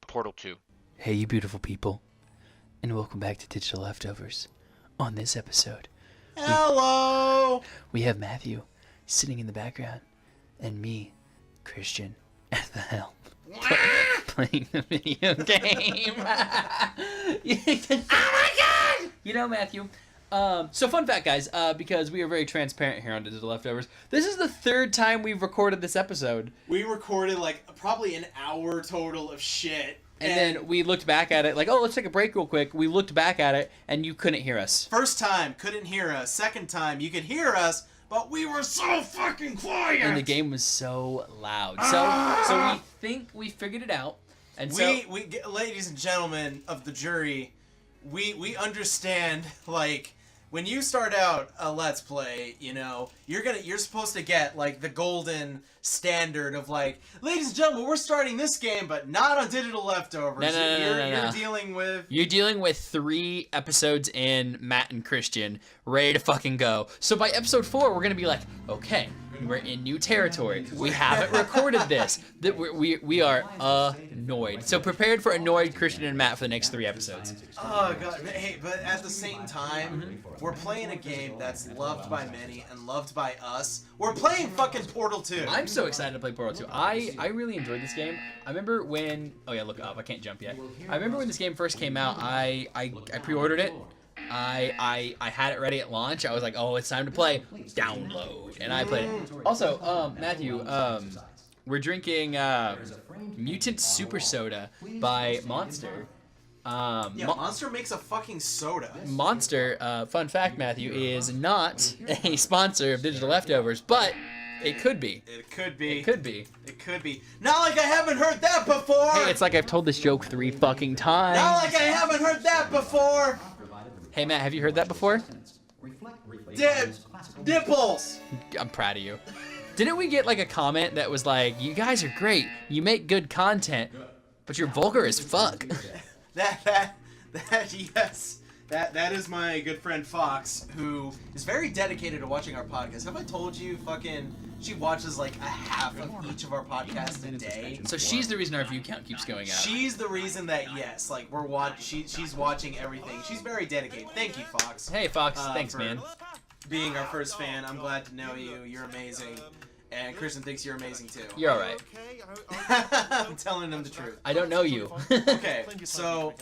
Portal 2. Hey, you beautiful people, and welcome back to Digital Leftovers. On this episode, hello, we have Matthew sitting in the background, and me, Christian, at the helm, playing the video game. Oh my god! You know, Matthew. So fun fact, guys, because we are very transparent here on Digital Leftovers, this is the third time we've recorded this episode. We recorded like probably an hour total of shit. And then we looked back at it like, oh, let's take a break real quick. We looked back at it, and you couldn't hear us. First time, couldn't hear us. Second time, you could hear us, but we were so fucking quiet. And the game was so loud. So we think we figured it out. And we, ladies and gentlemen of the jury, we understand, like, when you start out a Let's Play, you know, you're supposed to get, like, the golden standard of, like, ladies and gentlemen, we're starting this game, but not on Digital Leftovers. No. You're dealing with... You're dealing with 3 episodes in, Matt and Christian, ready to fucking go. So by episode 4, we're going to be like, okay, we're in new territory. We haven't recorded this. We are annoyed. So prepared for annoyed Christian and Matt for the next 3 episodes. Oh, God. Hey, but at the same time, we're playing a game that's loved by many and loved by us. We're playing fucking Portal 2. I'm so excited to play Portal 2. I really enjoyed this game. I remember when... Oh, yeah, look up. I can't jump yet. I remember when this game first came out, I pre-ordered it. I had it ready at launch. I was like, oh, it's time to play. Download. And I played it. Also, Matthew, we're drinking Mutant Super Soda by Monster. Monster makes a fucking soda. Monster, fun fact, Matthew, is not a sponsor of Digital Leftovers, but it could be. It could be. It could be. It could be. Not like I haven't heard that before! Hey, it's like I've told this joke 3 fucking times. Not like I haven't heard that before! Hey, Matt, have you heard that before? Nipples! I'm proud of you. Didn't we get like a comment that was like, you guys are great, you make good content, but you're vulgar as fuck? Yes. That is my good friend Fox, who is very dedicated to watching our podcast. Have I told you, she watches like a half of each of our podcasts a day. So she's the reason our view count keeps going up. She's the reason that, yes, like she's watching everything. She's very dedicated. Thank you, Fox. Hey, Fox. Thanks, man. Being our first fan, I'm glad to know you. You're amazing. And Christian thinks you're amazing too. You're alright. I'm telling him the truth. I don't know you. Okay, so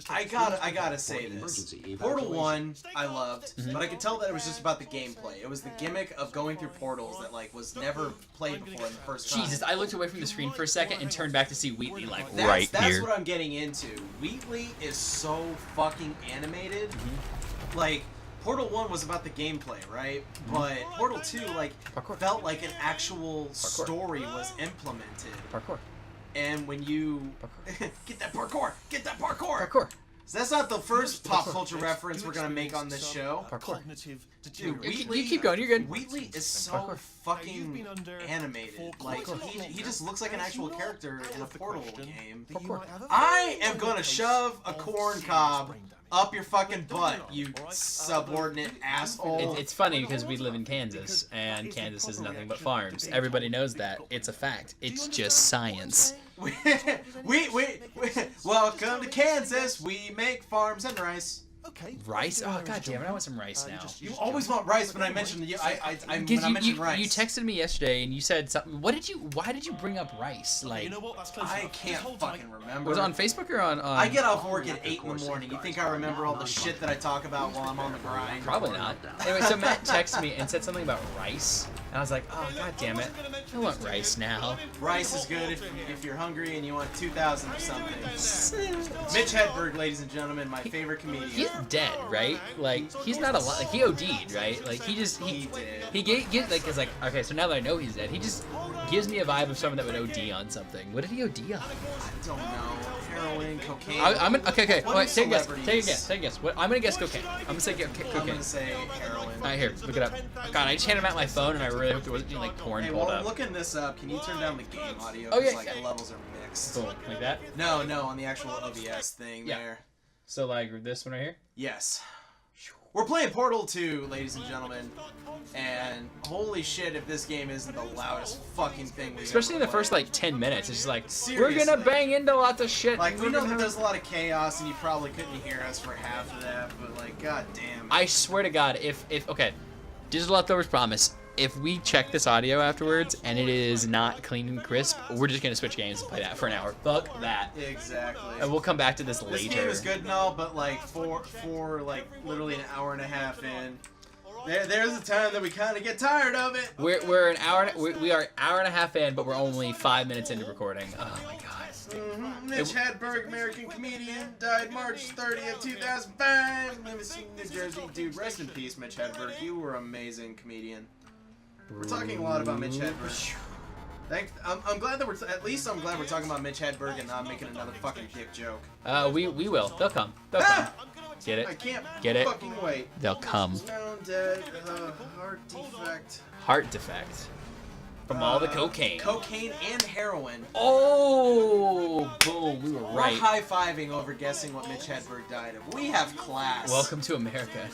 I gotta say this. Portal 1 I loved, but I could tell that it was just about the gameplay. It was the gimmick of going through portals that like was never played before in the first time. Jesus, I looked away from the screen for a second and turned back to see Wheatley like that's here. That's what I'm getting into. Wheatley is so fucking animated. Like, Portal 1 was about the gameplay, right? But Portal 2, like, felt like an actual story was implemented. Parkour. And when you... Get that parkour! Get that parkour! Parkour. So that's not the first pop culture reference we're gonna make on this show. Parkour. Dude, Wheatley... You keep going, you're good. Wheatley is so fucking animated. Like, he just looks like an actual character in a Portal game. I am gonna shove a corn cob up your fucking butt, you subordinate asshole. It's funny because we live in Kansas, and Kansas is nothing but farms. Everybody knows that. It's a fact. It's just science. Welcome to Kansas. We make farms and rice. Okay. Rice? Oh, god damn it, I want some rice now. You always want rice when I mention rice. You texted me yesterday and you said something. Why did you bring up rice? Like, You know what? That's close I enough. can't Just hold fucking tight. remember. was it on Facebook or on... I get off work at 8 in the morning. You think I remember all the shit that I talk about while I'm on the grind? Probably not. Anyway, so Matt texted me and said something about rice. And I was like, oh, god damn it. I want rice now. Rice is good if you're hungry and you want 2,000 or something. Mitch Hedberg, ladies and gentlemen, my favorite comedian. He's dead, right? Like, he's not alive. Like, he OD'd, right? Like, he did. Like, it's like, okay, so now that I know he's dead, he just gives me a vibe of someone that would OD on something. What did he OD on? I don't know. Heroin, cocaine. Okay. What Wait, take a celebrities? guess. What? I'm gonna guess cocaine. I'm gonna say cocaine. I'm gonna say heroin. Alright, here, look it up. God, I just handed him out my phone, and I really hope there wasn't any, like, porn Hey, pulled while I'm up. looking this up, can you turn down the game audio? Oh, yeah, 'Cause, like, yeah. the levels are mixed. Boom, like that? No, on the actual OBS thing Yeah. there. So, like, this one right here? Yes. We're playing Portal 2, ladies and gentlemen, and holy shit if this game isn't the loudest fucking thing we've Especially in the ever first, played. like, 10 minutes. It's just like, Seriously. we're gonna bang into lots of shit. Like, we know that there's a lot of chaos, and you probably couldn't hear us for half of that, but, like, goddamn. I swear to God, if okay, Digital Leftovers promise, if we check this audio afterwards and it is not clean and crisp, we're just gonna switch games and play that for an hour. Fuck that. Exactly. And we'll come back to this later. This game is good and all, but like for like literally an hour and a half in, there's a time that we kind of get tired of it. We're an hour. We are an hour and a half in, but we're only 5 minutes into recording. Oh my God. Mitch Hedberg, American comedian, died March 30th, 2005. Livingston, New Jersey. Dude, rest in peace, Mitch Hedberg. You were an amazing comedian. We're talking a lot about Mitch Hedberg. I'm glad that I'm glad we're talking about Mitch Hedberg and not making another fucking dick joke. We will. They'll come. They'll come. Get it? I can't Get it? fucking wait. They'll come. Now dead, heart defect. Heart defect. From all the cocaine. Cocaine and heroin. Oh, boom. We were right. We're high-fiving over guessing what Mitch Hedberg died of. We have class. Welcome to America.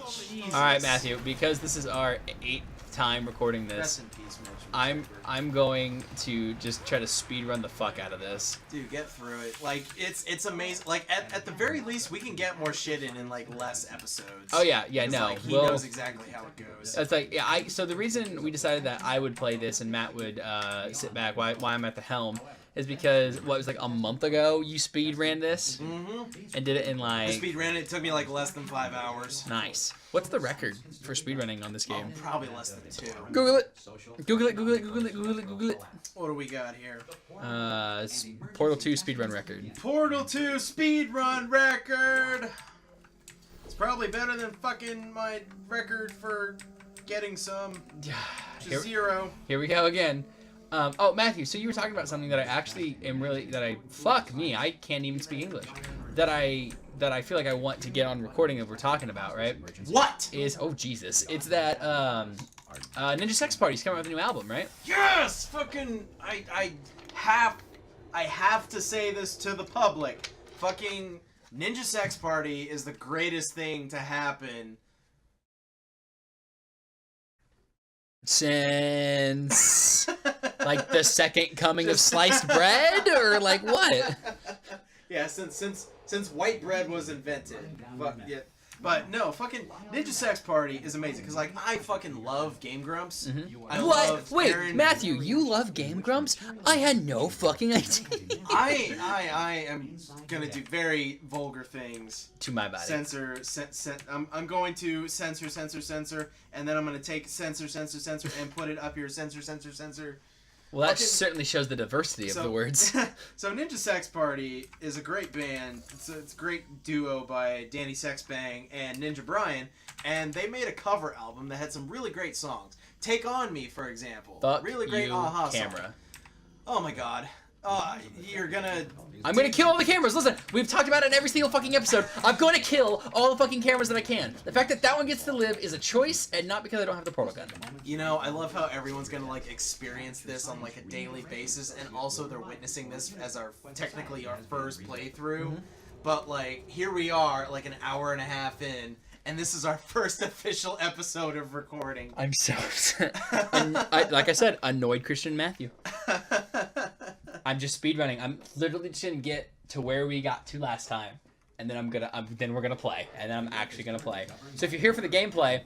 Jesus. All right, Matthew. Because this is our 8th time recording this, Rest in peace, Mitch. I'm going to just try to speed run the fuck out of this. Dude, get through it. Like it's amazing. Like at the very least, we can get more shit in like less episodes. Oh yeah, no. Like, he knows exactly how it goes. It's like so the reason we decided that I would play this and Matt would sit back while I'm at the helm is because what was like a month ago you speed ran this and did it in like. I speed ran it. It took me like less than 5 hours. Nice. What's the record for speed running on this game? Probably less than 2. Google it. Google it. Google it. Google it. Google it. Google it. What do we got here? Portal 2 speedrun record. Portal 2 speedrun record. It's probably better than fucking my record for getting some. Which is 0. Here we go again. Oh, Matthew, so you were talking about something that I actually am fuck me, I can't even speak English. That I feel like I want to get on recording that we're talking about, right? What? Oh, Jesus. It's that, Ninja Sex Party's coming out with a new album, right? Yes! Fucking, I have to say this to the public. Fucking Ninja Sex Party is the greatest thing to happen. Since like the second coming of sliced bread, or like what? Yeah, since white bread was invented. Fuck yeah. But no, fucking Ninja Sex Party is amazing because like I fucking love Game Grumps. I What? Wait, Aaron... Matthew, you love Game Grumps? I had no fucking idea. I am gonna do very vulgar things To my body. I'm going to censor, and then I'm gonna take censor, and put it up here. Censor. Well, that certainly shows the diversity of the words. So Ninja Sex Party is a great band. It's a great duo by Danny Sexbang and Ninja Brian, and they made a cover album that had some really great songs. Take On Me, for example. Fuck really great you, Aha camera. song. Oh my god. You're gonna... I'm gonna kill all the cameras. Listen, we've talked about it in every single fucking episode. I'm going to kill all the fucking cameras that I can. The fact that one gets to live is a choice, and not because I don't have the portal gun. You know, I love how everyone's gonna like experience this on like a daily basis, and also they're witnessing this as technically our first playthrough. But like, here we are, like an hour and a half in, and this is our first official episode of recording. I'm so upset. Like I said, annoyed Christian Matthew. I'm just speedrunning. I'm literally just gonna get to where we got to last time, and then then we're gonna play, and then I'm actually gonna play. So if you're here for the gameplay,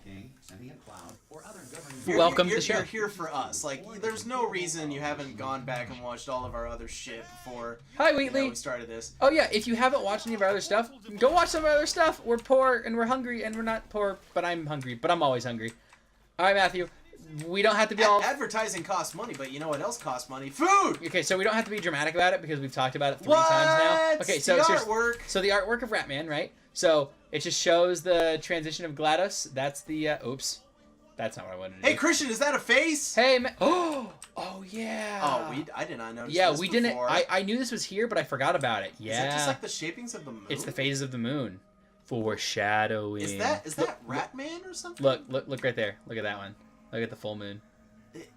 welcome to the show. You're here for us. Like, there's no reason you haven't gone back and watched all of our other shit before. Hi, Wheatley. We started this. Oh yeah, if you haven't watched any of our other stuff, go watch some of our other stuff. We're poor and we're hungry, and we're not poor, but I'm hungry. But I'm always hungry. All right, Matthew. We don't have to be all... Advertising costs money, but you know what else costs money? Food! Okay, so we don't have to be dramatic about it because we've talked about it 3 times now. Okay, so the artwork. So the artwork of Ratman, right? So it just shows the transition of GLaDOS. That's the... oops. That's not what I wanted to do. Hey, Christian, is that a face? Hey, oh yeah. Oh, I did not notice this we didn't... before. I knew this was here, but I forgot about it. Yeah. Is that just like the shapings of the moon? It's the phases of the moon. Foreshadowing. Is that Ratman or something? Look right there. Look at that one. Look at the full moon.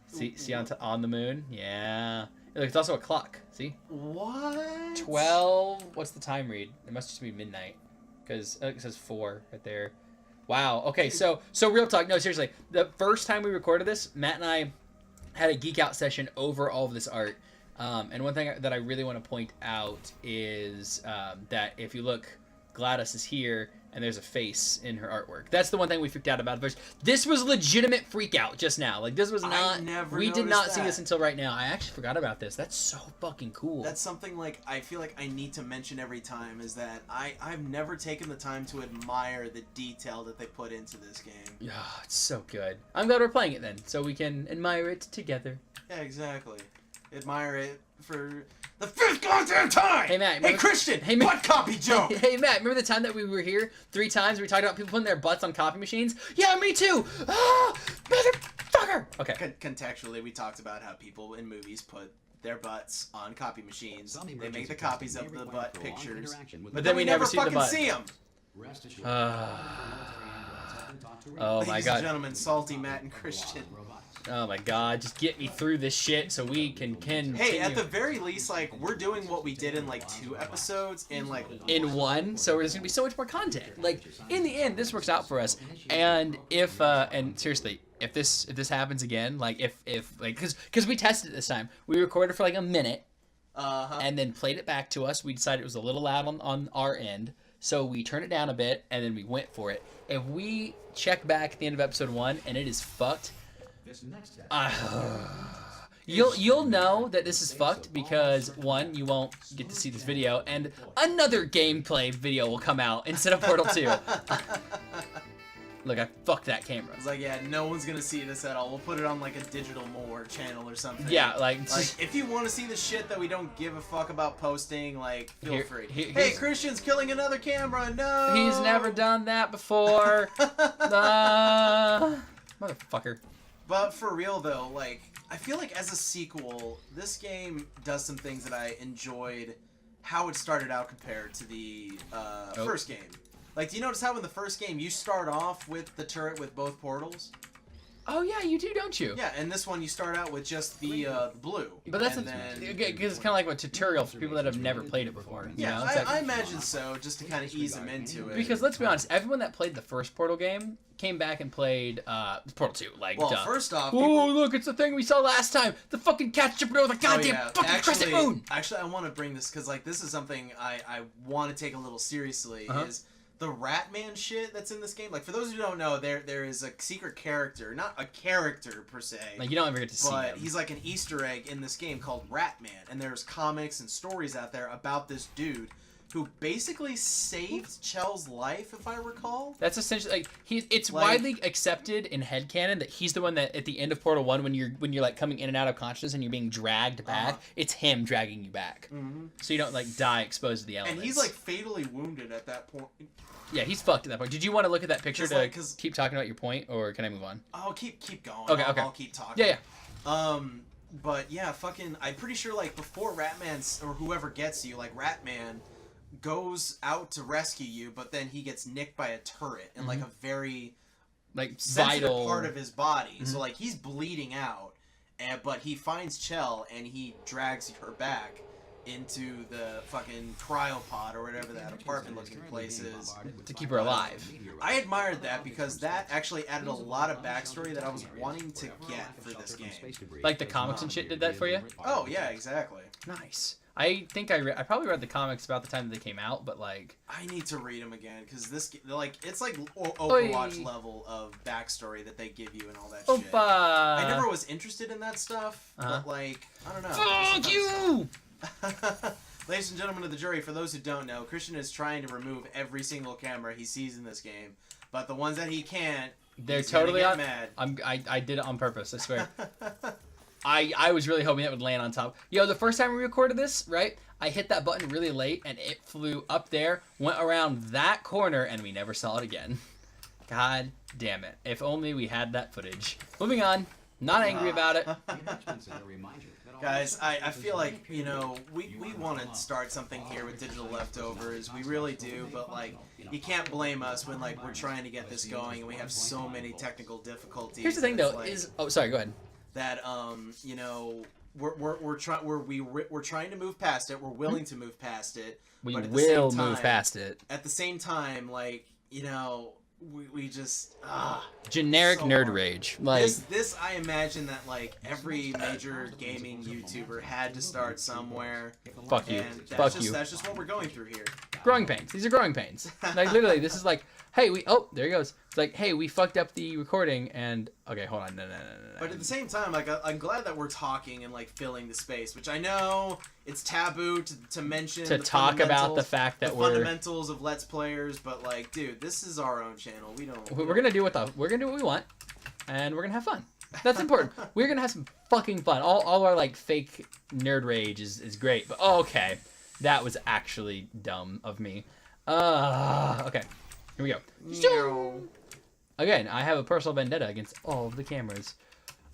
See on the moon? Yeah. Look, it's also a clock. See? What? 12. What's the time read? It must just be midnight. Because it says 4 right there. Wow. Okay. So real talk. No, seriously. The first time we recorded this, Matt and I had a geek out session over all of this art. And one thing that I really want to point out is that if you look, Gladys is here, and there's a face in her artwork. That's the one thing we freaked out about first. This was legitimate freak out just now. Like, this was not... We did not see this until right now. I actually forgot about this. That's so fucking cool. That's something, like, I feel like I need to mention every time, is that I've never taken the time to admire the detail that they put into this game. Yeah, it's so good. I'm glad we're playing it then, so we can admire it together. Yeah, exactly. Admire it for the 5th goddamn time! Hey, Matt. Hey, Christian! Hey, butt copy joke! Hey, Matt, remember the time that we were here 3 times we talked about people putting their butts on copy machines? Yeah, me too! Ah, motherfucker! Okay. Contextually, we talked about how people in movies put their butts on copy machines. They make the copies of the butt pictures. But then we never fucking see them! Oh, my God. Ladies and gentlemen, Salty, Matt, and Christian. Oh my God, just get me through this shit so we can continue. Hey, at the very least, like, we're doing what we did in, like, 2 episodes in, like... In 1, so there's gonna be so much more content. Like, in the end, this works out for us. And if, and seriously, if this happens again, like, like, because we tested it this time. We recorded for, like, a minute, and then played it back to us. We decided it was a little loud on our end, so we turned it down a bit, and then we went for it. If we check back at the end of episode 1, and it is fucked... You'll know that this is fucked because 1, you won't get to see this video, and another gameplay video will come out instead of Portal 2. Look, I fucked that camera. It's like, yeah, no one's gonna see this at all. We'll put it on like a digital more channel or something. Yeah, like if you want to see the shit that we don't give a fuck about posting, like, feel free. Hey, Christian's killing another camera. No, he's never done that before. Motherfucker. But for real though, like, I feel like as a sequel, this game does some things that I enjoyed how it started out compared to the first game. Like, do you notice how in the first game you start off with the turret with both portals? Oh yeah, you do, don't you? Yeah, and this one you start out with just the blue. But that's because it's kind of like a tutorial for people that have never played it before. Yeah, you know? I imagine so, just to kind of ease them into it. Because let's be honest, everyone that played the first Portal game came back and played Portal 2. Like, well, first off, oh look, it's the thing we saw last time. The fucking cat jumping over the goddamn fucking crescent moon. Actually, I want to bring this because, like, this is something I want to take a little seriously. Is the Ratman shit that's in this game. Like, for those who don't know, there is a secret character, not a character per se. Like, you don't ever get to see him. But he's like an Easter egg in this game called Ratman, and there's comics and stories out there about this dude who basically saved Chell's life, if I recall. That's essentially like it's widely accepted in headcanon that he's the one that at the end of Portal 1 when you're like coming in and out of consciousness and you're being dragged back, it's him dragging you back. So you don't like die exposed to the elements. And he's like fatally wounded at that point. Yeah, he's fucked at that point. Did you want to look at that picture to keep talking about your point, or can I move on? Oh, keep going. Okay, I'll keep talking. Yeah. But yeah, fucking, I'm pretty sure like before Ratman or whoever gets you, like Ratman goes out to rescue you, but then he gets nicked by a turret in like a very like vital part of his body. So like he's bleeding out, but he finds Chell and he drags her back into the fucking cryopod or whatever that apartment looking place is to keep her alive. I admired that because that actually added a lot of backstory that I was wanting to get for this game. Like the comics and shit did that for you? Oh yeah, exactly. Nice. I think I probably read the comics about the time that they came out, but like I need to read them again because this like it's like Overwatch level of backstory that they give you and all that shit. I never was interested in that stuff, but like I don't know. Fuck you! Ladies and gentlemen of the jury, for those who don't know, Christian is trying to remove every single camera he sees in this game, but the ones that he can't, they're totally on. Mad. I did it on purpose. I swear. I was really hoping that would land on top. Yo, the first time we recorded this, right? I hit that button really late, and it flew up there, went around that corner, and we never saw it again. God damn it! If only we had that footage. Moving on. Not angry about it. Guys, I feel like, you know, we want to start something here with Digital Leftovers. We really do, but, like, you can't blame us when, like, we're trying to get this going and we have so many technical difficulties. Here's the thing, though, like, oh, sorry, go ahead. That, you know, we're trying to move past it. We're willing to move past it. We will move past it. At the same time, like, you know, we just generic so nerd hard. rage. Like This I imagine that like every major gaming YouTuber had to start somewhere. fuck you, And fuck you. That's just what we're going through here. Growing pains. These are growing pains. Like literally, this is like, hey, there he goes. It's like, hey, we fucked up the recording, and okay, hold on, no. But at the same time, like I'm glad that we're talking and like filling the space, which I know it's taboo to mention. To the talk about the fact that we're fundamentals of Let's Players, but like, dude, this is our own channel. we're gonna do what we want, and we're gonna have fun. That's important. We're gonna have some fucking fun. All our like fake nerd rage is great, but okay, that was actually dumb of me. Okay, here we go. Again, I have a personal vendetta against all of the cameras.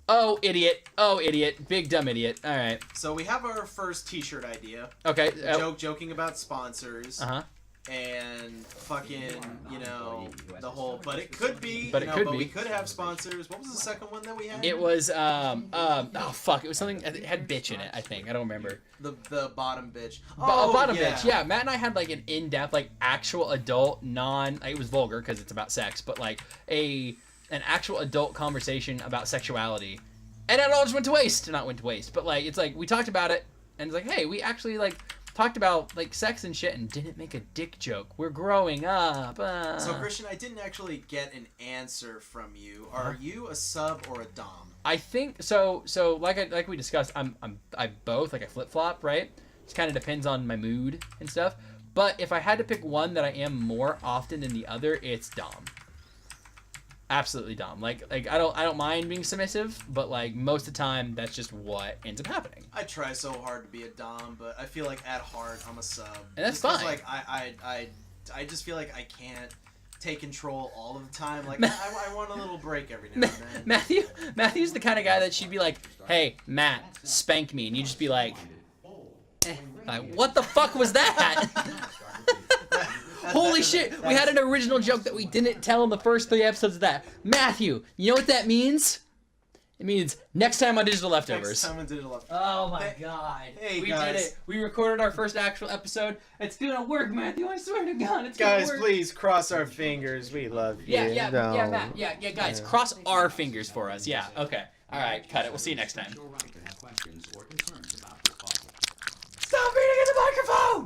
Oh, idiot. Oh, idiot. Big dumb idiot. All right. So we have our first T-shirt idea. Okay. Joking about sponsors. Uh-huh. And fucking, you know, the whole, but it could be, but we could have sponsors. What was the second one that we had? It was, oh, fuck. It was something, it had bitch in it, I think. I don't remember. The bottom bitch. Bottom bitch, yeah. Matt and I had, like, an in-depth, like, actual adult, it was vulgar because it's about sex, but, like, an actual adult conversation about sexuality. And it all just went to waste. Not went to waste, but, like, it's like, we talked about it, and it's like, hey, we actually, like, talked about like sex and shit and didn't make a dick joke. We're growing up. So Christian, I didn't actually get an answer from you. Are you a sub or a dom? I think so. So like we discussed, I both, like I flip flop, right? It kind of depends on my mood and stuff. But if I had to pick one that I am more often than the other, it's dom. Absolutely dom. Like I don't mind being submissive, but like most of the time that's just what ends up happening. I try so hard to be a dom, but I feel like at heart I'm a sub. And that's just fine. Like I just feel like I can't take control all of the time. Like I want a little break every now and then. Matthew's the kind of guy that she'd be like, "Hey, Matt, spank me," and you'd just be like, like, "What the fuck was that?" Holy shit, we had an original joke that we didn't tell in the first 3 episodes of that. Matthew, you know what that means? It means next time on Digital Leftovers. Next time on Digital Leftovers. Oh my god. Hey, we guys. did it. We recorded our first actual episode. It's gonna work, Matthew. I swear to God, it's gonna Guys, work. please cross our fingers. We love you. Yeah, No. Matt. Yeah, guys, cross our fingers for us. Yeah, okay. All right, cut it. We'll see you next time.